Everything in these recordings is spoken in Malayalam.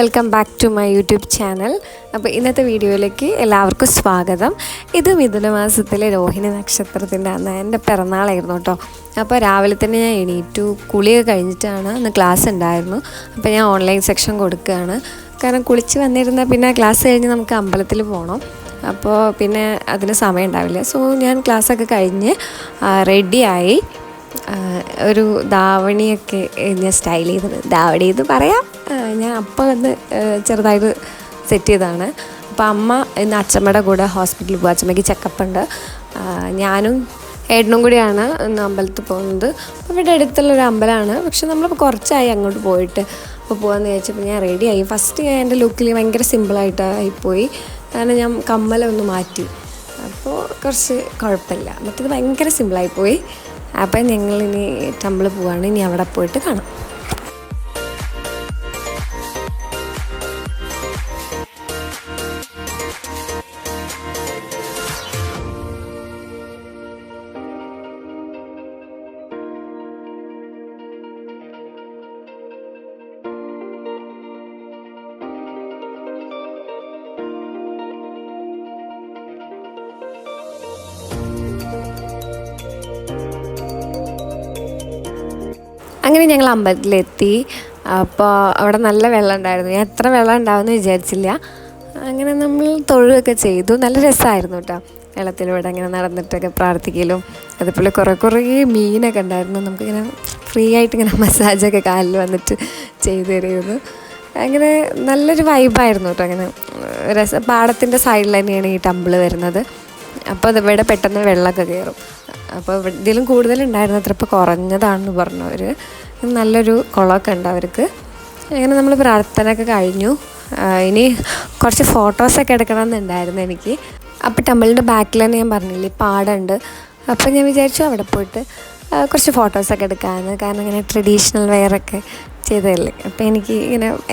Welcome back to my YouTube channel. അപ്പോൾ ഇന്നത്തെ വീഡിയോയിലേക്ക് എല്ലാവർക്കും സ്വാഗതം. ഇത് മിഥുനമാസത്തിലെ രോഹിണി നക്ഷത്രത്തിൻ്റെ അന്ന് എൻ്റെ പിറന്നാളായിരുന്നു കേട്ടോ. അപ്പോൾ രാവിലെ തന്നെ ഞാൻ എണീറ്റു, കുളിയൊക്കെ കഴിഞ്ഞിട്ടാണ്. അന്ന് ക്ലാസ് ഉണ്ടായിരുന്നു. അപ്പോൾ ഞാൻ ഓൺലൈൻ സെക്ഷൻ കൊടുക്കുകയാണ്. കാരണം കുളിച്ച് വന്നിരുന്നാൽ പിന്നെ ക്ലാസ് കഴിഞ്ഞ് നമുക്ക് അമ്പലത്തിൽ പോകണം. അപ്പോൾ പിന്നെ അതിന് സമയം ഉണ്ടാവില്ല. സോ ഞാൻ ക്ലാസ്സൊക്കെ കഴിഞ്ഞ് റെഡിയായി. ഒരു ധാവണിയൊക്കെ ഞാൻ സ്റ്റൈൽ ചെയ്തത്, ധാവണി എന്ന് പറയാം. ഞാൻ അപ്പോൾ ഒന്ന് ചെറുതായിട്ട് സെറ്റ് ചെയ്തതാണ്. അപ്പോൾ അമ്മ ഇന്ന് അച്ചമ്മയുടെ കൂടെ ഹോസ്പിറ്റലിൽ പോകും. അച്ചമ്മയ്ക്ക് ചെക്കപ്പ് ഉണ്ട്. ഞാനും ഏട്ടനും കൂടിയാണ് ഇന്ന് അമ്പലത്തിൽ പോകുന്നത്. അപ്പോൾ ഇവിടെ അടുത്തുള്ളൊരു അമ്പലമാണ്. പക്ഷെ നമ്മളിപ്പോൾ കുറച്ചായി അങ്ങോട്ട് പോയിട്ട്. അപ്പോൾ പോകാമെന്ന് വിചാരിച്ചപ്പോൾ ഞാൻ റെഡിയായി. ഫസ്റ്റ് ഞാൻ എൻ്റെ ലുക്കിൽ ഭയങ്കര സിമ്പിളായിട്ടായിപ്പോയി. കാരണം ഞാൻ കമ്മലൊന്ന് മാറ്റി. അപ്പോൾ കുറച്ച് കുഴപ്പമില്ല. മറ്റേത് ഭയങ്കര സിമ്പിളായിപ്പോയി. അപ്പം ഞങ്ങളിനി ടെമ്പിൾ പോവാണ്. ഇനി അവിടെ പോയിട്ട് കാണാം. അങ്ങനെ ഞങ്ങൾ അമ്പലത്തിലെത്തി. അപ്പോൾ അവിടെ നല്ല വെള്ളം ഉണ്ടായിരുന്നു. ഞാൻ എത്ര വെള്ളം ഉണ്ടാവുമെന്ന് വിചാരിച്ചില്ല. അങ്ങനെ നമ്മൾ തൊഴുകയൊക്കെ ചെയ്തു. നല്ല രസമായിരുന്നു കേട്ടോ. വെള്ളത്തിലൂടെ അങ്ങനെ നടന്നിട്ടൊക്കെ പ്രാർത്ഥിക്കലും, അതുപോലെ കുറേ മീനൊക്കെ ഉണ്ടായിരുന്നു. നമുക്കിങ്ങനെ ഫ്രീ ആയിട്ട് ഇങ്ങനെ മസാജൊക്കെ കാലിൽ വന്നിട്ട് ചെയ്തു തരുന്നു. അങ്ങനെ നല്ലൊരു വൈബായിരുന്നു കേട്ടോ. അങ്ങനെ പാടത്തിൻ്റെ സൈഡിൽ തന്നെയാണ് ഈ ടെമ്പിൾ വരുന്നത്. അപ്പോൾ അതിവിടെ പെട്ടെന്ന് വെള്ളമൊക്കെ കയറും. അപ്പോൾ ഇതിലും കൂടുതലുണ്ടായിരുന്നു, അത്ര ഇപ്പോൾ കുറഞ്ഞതാണെന്ന് പറഞ്ഞു അവർ. നല്ലൊരു കുളമൊക്കെ ഉണ്ട് അവർക്ക്. അങ്ങനെ നമ്മൾ പ്രാർത്ഥനയൊക്കെ കഴിഞ്ഞു. ഇനി കുറച്ച് ഫോട്ടോസൊക്കെ എടുക്കണമെന്നുണ്ടായിരുന്നു എനിക്ക്. അപ്പോൾ ടെമ്പിളിൻ്റെ ബാക്കിൽ തന്നെ ഞാൻ പറഞ്ഞില്ലേ പാടമുണ്ട്. അപ്പോൾ ഞാൻ വിചാരിച്ചു അവിടെ പോയിട്ട് കുറച്ച് ഫോട്ടോസൊക്കെ എടുക്കാമെന്ന്. കാരണം ഇങ്ങനെ ട്രഡീഷണൽ വെയറൊക്കെ ചെയ്തതല്ലേ. അപ്പോൾ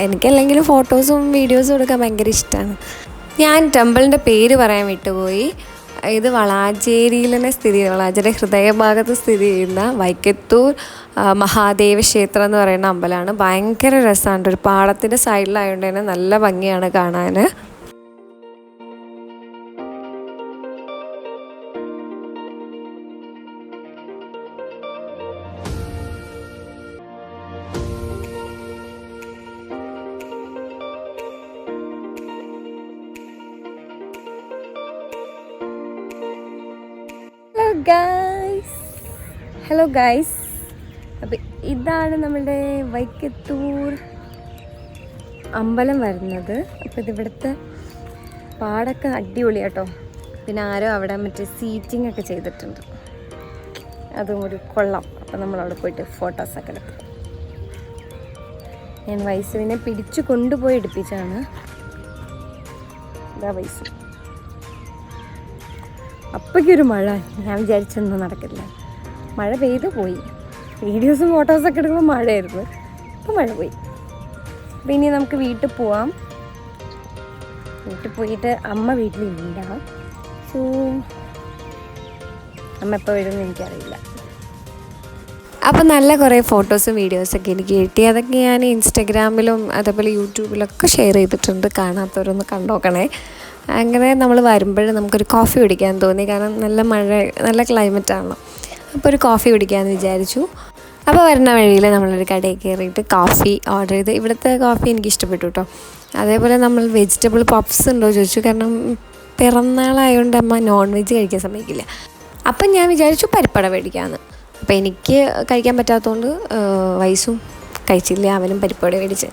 എനിക്കല്ലെങ്കിലും ഫോട്ടോസും വീഡിയോസും എടുക്കാൻ ഭയങ്കര ഇഷ്ടമാണ്. ഞാൻ ടെമ്പിളിൻ്റെ പേര് പറയാൻ വിട്ടുപോയി. ഇത് വളാഞ്ചേരിയിൽ തന്നെ വളാഞ്ചേരി ഹൃദയഭാഗത്ത് സ്ഥിതി ചെയ്യുന്ന വൈക്കത്തൂർ മഹാദേവ ക്ഷേത്രം എന്ന് പറയുന്ന അമ്പലമാണ്. ഭയങ്കര രസമാണ്. ഒരു പാടത്തിൻ്റെ സൈഡിലായതുകൊണ്ട് തന്നെ നല്ല ഭംഗിയാണ് കാണാൻ. ഹലോ ഗൈസ്, അപ്പം ഇതാണ് നമ്മളുടെ വൈക്കത്തൂർ അമ്പലം വരുന്നത്. അപ്പോൾ ഇതിവിടുത്തെ പാടൊക്കെ അടിപൊളിയാട്ടോ. പിന്നെ ആരോ അവിടെ മറ്റേ സീറ്റിംഗ് ഒക്കെ ചെയ്തിട്ടുണ്ട്. അതും ഒരു കൊള്ളാം. അപ്പം നമ്മളവിടെ പോയിട്ട് ഫോട്ടോസൊക്കെ എടുക്കും. ഞാൻ വൈസുവിനെ പിടിച്ചു കൊണ്ടുപോയി എടുപ്പിച്ചാണ്. ഇതാ വൈസു. അപ്പോഴൊരു മഴ. ഞാൻ വിചാരിച്ചൊന്നും നടക്കില്ല. മഴ പെയ്തു പോയി. വീഡിയോസും ഫോട്ടോസൊക്കെ എടുക്കുമ്പോൾ മഴയായിരുന്നു. ഇപ്പോൾ മഴ പോയി. അപ്പോൾ ഇനി നമുക്ക് വീട്ടിൽ പോവാം. വീട്ടിൽ പോയിട്ട് അമ്മ വീട്ടിലില്ല. സോ അമ്മ എപ്പോൾ വരുമെന്ന് എനിക്കറിയില്ല. അപ്പോൾ നല്ല കുറേ ഫോട്ടോസും വീഡിയോസൊക്കെ എനിക്ക് കിട്ടി. അതൊക്കെ ഞാൻ ഇൻസ്റ്റഗ്രാമിലും അതേപോലെ യൂട്യൂബിലൊക്കെ ഷെയർ ചെയ്തിട്ടുണ്ട്. കാണാത്തവരൊന്ന് കണ്ടോക്കണേ. അങ്ങനെ നമ്മൾ വരുമ്പോഴും നമുക്കൊരു കോഫി കുടിക്കാൻ തോന്നി. കാരണം നല്ല ക്ലൈമറ്റാണല്ലോ. അപ്പോൾ ഒരു കോഫി കുടിക്കാമെന്ന് വിചാരിച്ചു. അപ്പോൾ വരുന്ന വഴിയിൽ നമ്മളൊരു കടയിൽ കയറിയിട്ട് കോഫി ഓർഡർ ചെയ്ത്. ഇവിടുത്തെ കോഫി എനിക്ക് ഇഷ്ടപ്പെട്ടു കേട്ടോ. അതേപോലെ നമ്മൾ വെജിറ്റബിൾ പഫ്സ് ഉണ്ടോ ചോദിച്ചു. കാരണം പിറന്നാളായതുകൊണ്ട് അമ്മ നോൺ വെജ് കഴിക്കാൻ സമ്മതിക്കില്ല. അപ്പം ഞാൻ വിചാരിച്ചു പരിപ്പട മേടിക്കാമെന്ന്. അപ്പോൾ എനിക്ക് കഴിക്കാൻ പറ്റാത്തതുകൊണ്ട് വയസ്സും കഴിച്ചില്ല. അവനും പരിപ്പട മേടിച്ച്.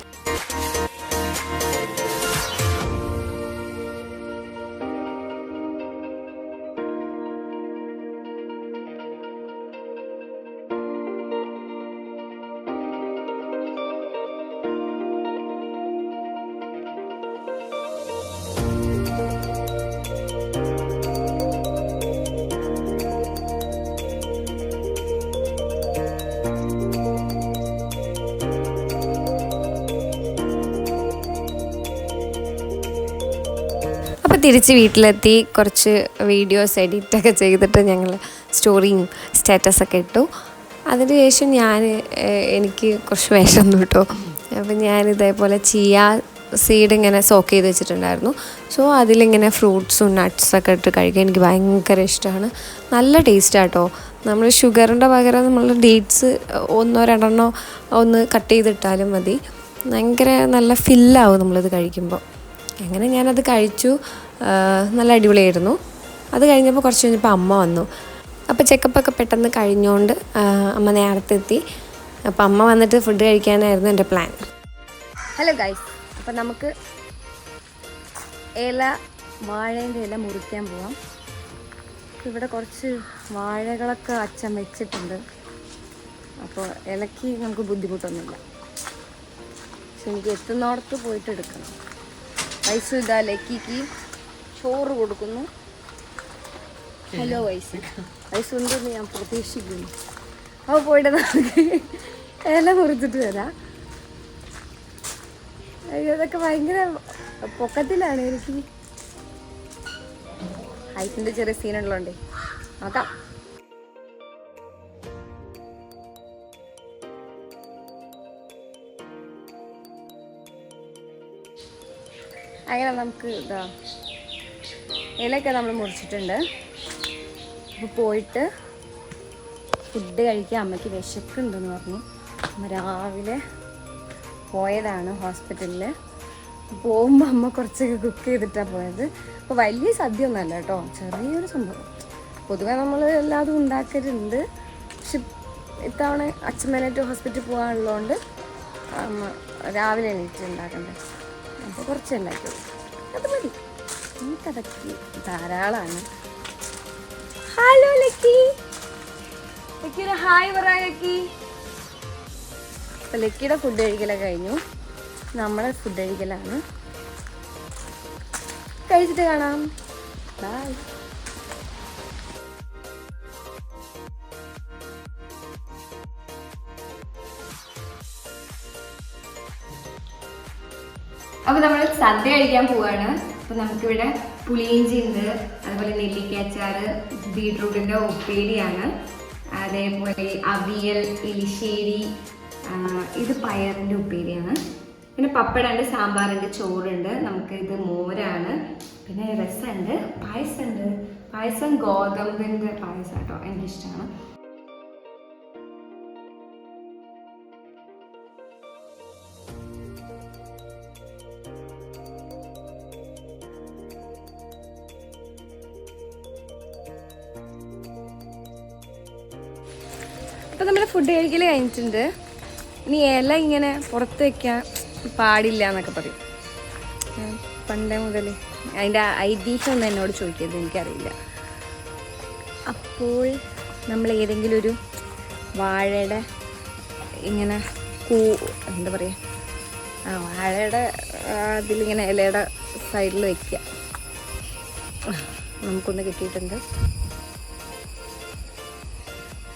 അപ്പോൾ തിരിച്ച് വീട്ടിലെത്തി കുറച്ച് വീഡിയോസ് എഡിറ്റൊക്കെ ചെയ്തിട്ട് ഞങ്ങൾ സ്റ്റോറിയും സ്റ്റാറ്റസൊക്കെ ഇട്ടു. അതിനുശേഷം എനിക്ക് കുറച്ച് വിശന്നു കേട്ടോ. അപ്പം ഞാനിതേപോലെ ചിയ സീഡ് ഇങ്ങനെ സോക്ക് ചെയ്ത് വെച്ചിട്ടുണ്ടായിരുന്നു. സോ അതിലിങ്ങനെ ഫ്രൂട്ട്സും നട്ട്സൊക്കെ ഇട്ട് കഴിക്കാൻ എനിക്ക് ഭയങ്കര ഇഷ്ടമാണ്. നല്ല ടേസ്റ്റാട്ടോ. നമ്മൾ ഷുഗറിൻ്റെ പകരം നമ്മൾ ഡേറ്റ്സ് ഒന്നോ രണ്ടെണ്ണോ ഒന്ന് കട്ട് ചെയ്തിട്ടാലും മതി. ഭയങ്കര നല്ല ഫില്ലാവും നമ്മളിത് കഴിക്കുമ്പോൾ. അങ്ങനെ ഞാനത് കഴിച്ചു. നല്ല അടിപൊളിയായിരുന്നു. അത് കഴിഞ്ഞപ്പോൾ കുറച്ച് കഴിഞ്ഞപ്പോൾ അമ്മ വന്നു. അപ്പോൾ ചെക്കപ്പൊക്കെ പെട്ടെന്ന് കഴിഞ്ഞുകൊണ്ട് അമ്മ നേരത്തെ എത്തി. അപ്പോൾ അമ്മ വന്നിട്ട് ഫുഡ് കഴിക്കാനായിരുന്നു എൻ്റെ പ്ലാൻ. ഹലോ ഗൈസ്, അപ്പം നമുക്ക് വാഴേൻ്റെ ഇല മുറിക്കാൻ പോവാം. ഇവിടെ കുറച്ച് വാഴകളൊക്കെ അച്ഛൻ വെച്ചിട്ടുണ്ട്. അപ്പോൾ ഇലയ്ക്ക് നമുക്ക് ബുദ്ധിമുട്ടൊന്നുമില്ല. പക്ഷെ എനിക്ക് എത്തുന്നിടത്ത് പോയിട്ട് എടുക്കണം. വയസ്സു ഇതാ ലക്കിക്ക് ചോറ് കൊടുക്കുന്നു. ഹലോ വയസ്സുണ്ടെന്ന് ഞാൻ പ്രതീക്ഷിക്കുന്നു. അപ്പോൾ പോയിട്ട് നമുക്ക് ഇല മുറിച്ചിട്ട് വരാം. അയ്യോ, ഇതൊക്കെ ഭയങ്കര പൊക്കത്തിലാണ്. എനിക്ക് ഹൈറ്റിൻ്റെ ചെറിയ സീനുള്ളതുകൊണ്ടേ നോക്കാം. അങ്ങനെ നമുക്ക് ഇതാ ഇലയൊക്കെ നമ്മൾ മുറിച്ചിട്ടുണ്ട്. അപ്പോൾ പോയിട്ട് ഫുഡ് കഴിക്കാൻ അമ്മയ്ക്ക് വിശക്കുണ്ടെന്ന് പറഞ്ഞു. അമ്മ രാവിലെ പോയതാണ് ഹോസ്പിറ്റലിൽ. പോകുമ്പോൾ അമ്മ കുറച്ചൊക്കെ കുക്ക് ചെയ്തിട്ടാണ് പോയത്. അപ്പോൾ വലിയ സദ്യ ഒന്നുമല്ല കേട്ടോ, ചെറിയൊരു സംഭവം. പൊതുവെ നമ്മൾ എല്ലാതും ഉണ്ടാക്കലുണ്ട്. പക്ഷെ ഇത്തവണ അച്ഛമ്മേനായിട്ട് ഹോസ്പിറ്റലിൽ പോകാനുള്ളതുകൊണ്ട് അമ്മ രാവിലെ എണീറ്റ് ഉണ്ടാക്കണ്ടേ. അപ്പോൾ കുറച്ച് ഉണ്ടാക്കിയത് അത് മതി. എനിക്കതൊക്കെ ധാരാളമാണ്. ഹലോ ലക്കി, ലക്കിയുടെ ഹായ് പറയാ ലക്കി. അപ്പോൾ ലക്കിയുടെ ഫുഡ് കഴിക്കലൊക്കെ കഴിഞ്ഞു. നമ്മളെ ഫുഡ് കഴിക്കലാണ്. കഴിച്ചിട്ട് കാണാം. ബൈ. അപ്പോൾ നമ്മൾ സദ്യ കഴിക്കാൻ പോവാണ്. അപ്പോൾ നമുക്കിവിടെ പുളിയിഞ്ചി ഉണ്ട്, അതുപോലെ നെല്ലിക്കച്ചാറ്, ബീട്രൂട്ടിൻ്റെ ഉപ്പേരിയാണ്, അതേപോലെ അവിയൽ, എലിശ്ശേരി, ഇത് പയറിൻ്റെ ഉപ്പേരിയാണ്, പിന്നെ പപ്പടമുണ്ട്, സാമ്പാറുണ്ട്, ചോറുണ്ട്, നമുക്ക് ഇത് മോരാണ്, പിന്നെ രസമുണ്ട്, പായസമുണ്ട്. പായസം ഗോതമ്പിൻ്റെ പായസം കേട്ടോ, എനിക്കിഷ്ടമാണ്. അപ്പോൾ നമ്മൾ ഫുഡ് കഴിക്കൽ കഴിഞ്ഞിട്ടുണ്ട്. ഇനി ഇല ഇങ്ങനെ പുറത്ത് വയ്ക്കാൻ പാടില്ല എന്നൊക്കെ പറയും. പണ്ടേ മുതൽ അതിൻ്റെ ഐതിഹ്യം ഒന്നും എന്നോട് ചോദിക്കരുത്, എനിക്കറിയില്ല. അപ്പോൾ നമ്മൾ ഏതെങ്കിലും ഒരു വാഴയുടെ ഇങ്ങനെ എന്താ പറയുക, വാഴയുടെ അതിലിങ്ങനെ ഇലയുടെ സൈഡിൽ വയ്ക്കുക. നമുക്കൊന്ന് കിട്ടിയിട്ടുണ്ട്,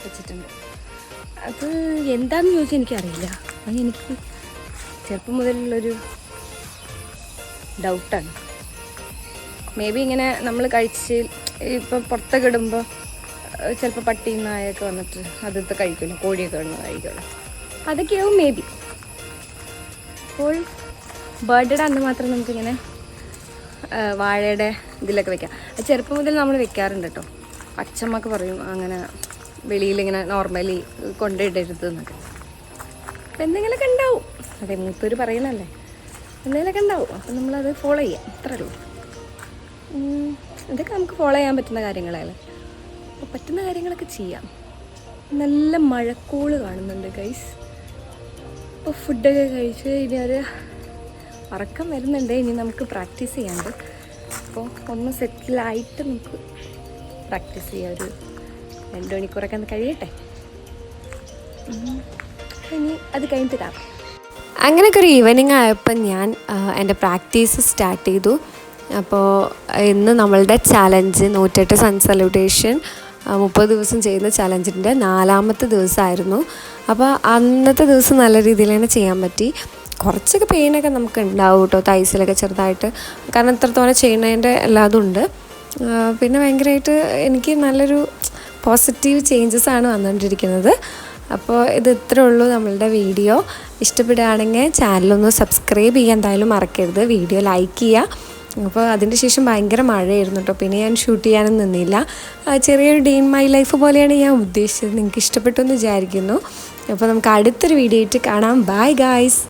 വെച്ചിട്ടുണ്ട്. അത് എന്താണെന്ന് ചോദിച്ചാൽ എനിക്കറിയില്ല. അത് എനിക്ക് ചെറുപ്പം മുതലുള്ളൊരു ഡൗട്ടാണ്. മേ ബി ഇങ്ങനെ നമ്മൾ കഴിച്ച് ഇപ്പം പുറത്തൊക്കെ ഇടുമ്പോൾ ചിലപ്പോൾ പട്ടിയും നായൊക്കെ വന്നിട്ട് അതൊക്കെ കഴിക്കുമല്ലോ, കോഴിയൊക്കെ വന്ന് കഴിക്കുമല്ലോ, അതൊക്കെയാവും മേ ബി. അപ്പോൾ ബർത്ത്ഡേ അന്ന് മാത്രം നമുക്കിങ്ങനെ വാഴയുടെ ഇതിലൊക്കെ വെക്കാം. അത് ചെറുപ്പം മുതൽ നമ്മൾ വെക്കാറുണ്ട് കേട്ടോ. അച്ഛമ്മക്ക് പറയും അങ്ങനെ വെളിയിലിങ്ങനെ നോർമലി കൊണ്ടിടരുത് എന്നൊക്കെ. അപ്പം എന്തെങ്കിലുമൊക്കെ ഉണ്ടാവും, അതെ മൂത്തൂർ പറയുന്നല്ലേ, എന്തെങ്കിലുമൊക്കെ ഉണ്ടാവും. അപ്പം നമ്മളത് ഫോളോ ചെയ്യാം, അത്രേ ഉള്ളൂ. ഇതൊക്കെ നമുക്ക് ഫോളോ ചെയ്യാൻ പറ്റുന്ന കാര്യങ്ങളല്ലേ, അപ്പോൾ പറ്റുന്ന കാര്യങ്ങളൊക്കെ ചെയ്യാം. നല്ല മഴക്കോള് കാണുന്നുണ്ട് ഗൈസ്. അപ്പോൾ ഫുഡൊക്കെ കഴിച്ച് ഇനി ഒരു ഉറക്കം വരുന്നുണ്ട്. ഇനി നമുക്ക് പ്രാക്ടീസ് ചെയ്യാണ്ട്. അപ്പോൾ ഒന്ന് സെറ്റിലായിട്ട് നമുക്ക് പ്രാക്ടീസ് ചെയ്യാം. ഒരു 2 മണിക്കൂറൊക്കെ ഒന്ന് കഴിയട്ടെ, ഇനി അത് കഴിഞ്ഞിട്ട് കാണാം. അങ്ങനെയൊക്കെ ഒരു ഈവനിങ് ആയപ്പോൾ ഞാൻ എൻ്റെ പ്രാക്ടീസ് സ്റ്റാർട്ട് ചെയ്തു. അപ്പോൾ ഇന്ന് നമ്മളുടെ ചാലഞ്ച് 108 സൺ സല്യൂട്ടേഷൻ 30 ദിവസം ചെയ്യുന്ന ചലഞ്ചിൻ്റെ 4ാമത്തെ ദിവസമായിരുന്നു. അപ്പോൾ അന്നത്തെ ദിവസം നല്ല രീതിയിൽ തന്നെ ചെയ്യാൻ പറ്റി. കുറച്ചൊക്കെ പെയിനൊക്കെ നമുക്ക് ഉണ്ടാവും കേട്ടോ, തൈസിലൊക്കെ ചെറുതായിട്ട്, കാരണം ഇത്രത്തോളം ചെയ്യുന്നതിൻ്റെ എല്ലാതും ഉണ്ട്. പിന്നെ ഭയങ്കരമായിട്ട് എനിക്ക് നല്ലൊരു പോസിറ്റീവ് ചേഞ്ചസ് ആണ് വന്നുകൊണ്ടിരിക്കുന്നത്. അപ്പോൾ ഇത് ഇത്രേ ഉള്ളൂ നമ്മളുടെ വീഡിയോ. ഇഷ്ടപ്പെടുകയാണെങ്കിൽ ചാനലൊന്ന് സബ്സ്ക്രൈബ് ചെയ്യാൻ എന്തായാലും മറക്കരുത്. വീഡിയോ ലൈക്ക് ചെയ്യുക. അപ്പോൾ അതിൻ്റെ ശേഷം ഭയങ്കര മഴയായിരുന്നു കേട്ടോ. പിന്നെ ഞാൻ ഷൂട്ട് ചെയ്യാനും നിന്നില്ല. ചെറിയൊരു ഡേ ഇൻ മൈ ലൈഫ് പോലെയാണ് ഞാൻ ഉദ്ദേശിച്ചത്. നിങ്ങൾക്ക് ഇഷ്ടപ്പെട്ടു എന്ന് വിചാരിക്കുന്നു. അപ്പോൾ നമുക്ക് അടുത്തൊരു വീഡിയോ ആയിട്ട് കാണാം. Bye guys.